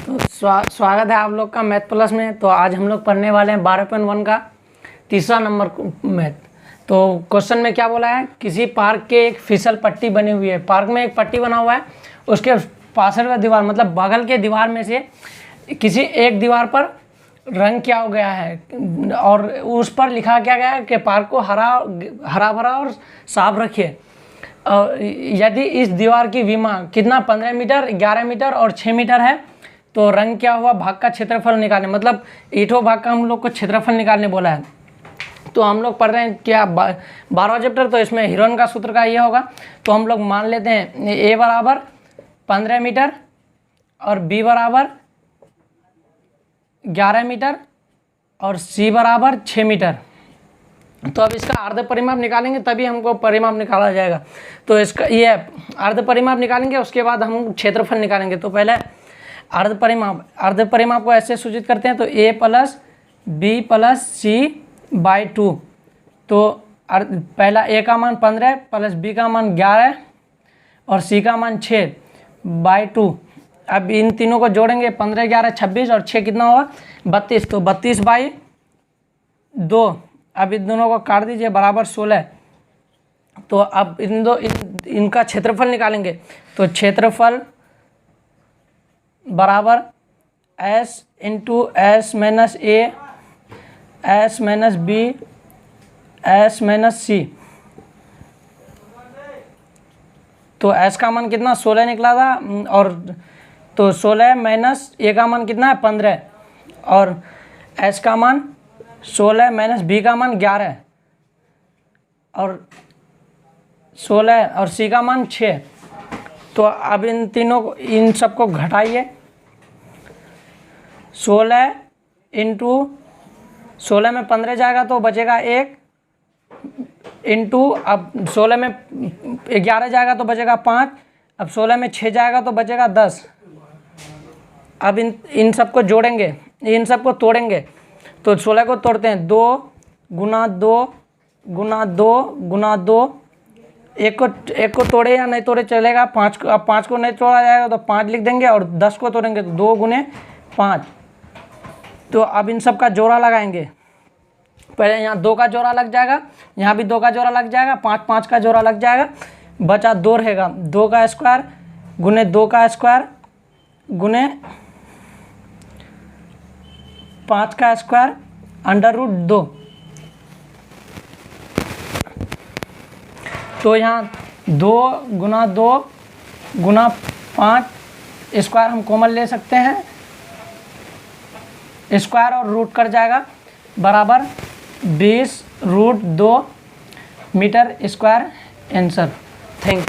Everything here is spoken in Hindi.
तो स्वागत है आप लोग का मैथ प्लस में। तो आज हम लोग पढ़ने वाले हैं 12.1 का तीसरा नंबर मैथ। तो क्वेश्चन में क्या बोला है, किसी पार्क के एक फिसल पट्टी बनी हुई है। पार्क में एक पट्टी बना हुआ है, उसके पार्श्व का दीवार मतलब बगल के दीवार में से किसी एक दीवार पर रंग किया हो गया है और उस पर लिखा क्या गया है कि पार्क को हरा भरा और साफ रखिए। यदि इस दीवार की विमा कितना 15 मीटर, 11 मीटर और 6 मीटर है तो रंग क्या हुआ भाग का क्षेत्रफल निकालने, मतलब ईंटों भाग का हम लोग को क्षेत्रफल निकालने बोला है। तो हम लोग पढ़ रहे हैं क्या 12वां चैप्टर, तो इसमें हीरोन का सूत्र का ये होगा। तो हम लोग मान लेते हैं ए बराबर 15 मीटर और बी बराबर 11 मीटर और सी बराबर 6 मीटर। तो अब इसका अर्ध परिमाप निकालेंगे तभी हमको परिमाप निकाला जाएगा। तो इसका ये अर्ध परिमाप निकालेंगे, उसके बाद हम क्षेत्रफल निकालेंगे। तो पहले अर्ध परिमाप को ऐसे सूचित करते हैं, तो a plus B plus C by 2। तो पहला a का मान 15 प्लस b का मान 11 और c का मान 6 बाई 2। अब इन तीनों को जोड़ेंगे, 15, 11, 26 और 6 कितना होगा 32। तो 32 बाई 2। अब इन दोनों को काट दीजिए, बराबर 16। तो अब इनका क्षेत्रफल निकालेंगे। तो क्षेत्रफल बराबर s into s minus a, s minus b, s minus c. तो s का मान कितना 16 निकला था, और तो 16 माइनस ए का मान कितना है 15 और s का मान 16 माइनस बी का मान 11 और 16 और सी का मान 6। तो अब इन सबको घटाइए। 16 इंटू 16 में 15 जाएगा तो बचेगा 1 इंटू, अब 16 में 11 जाएगा तो बचेगा 5, अब 16 में 6 जाएगा तो बचेगा 10। अब इन सबको जोड़ेंगे, इन सबको तोड़ेंगे। तो 16 को तोड़ते हैं, 2 गुना 2 गुना 2 गुना 2। एक को तोड़े या नहीं तोड़े चलेगा, 5 को, अब 5 को नहीं तोड़ा जाएगा तो 5 लिख देंगे, और 10 को तोड़ेंगे तो 2 गुने 5। तो अब इन सब का जोड़ा लगाएंगे। पहले यहाँ 2 का जोड़ा लग जाएगा, यहाँ भी 2 का जोड़ा लग जाएगा, 5 5 का जोड़ा लग जाएगा, बचा 2 रहेगा। 2 का स्क्वायर गुने 2 का स्क्वायर गुने 5 का स्क्वायर अंडर रूट 2। तो यहाँ 2 गुना 2 गुना 5 स्क्वायर हम कॉमन ले सकते हैं, स्क्वायर और रूट कर जाएगा, बराबर 20 root 2 meter square answer. Thank you.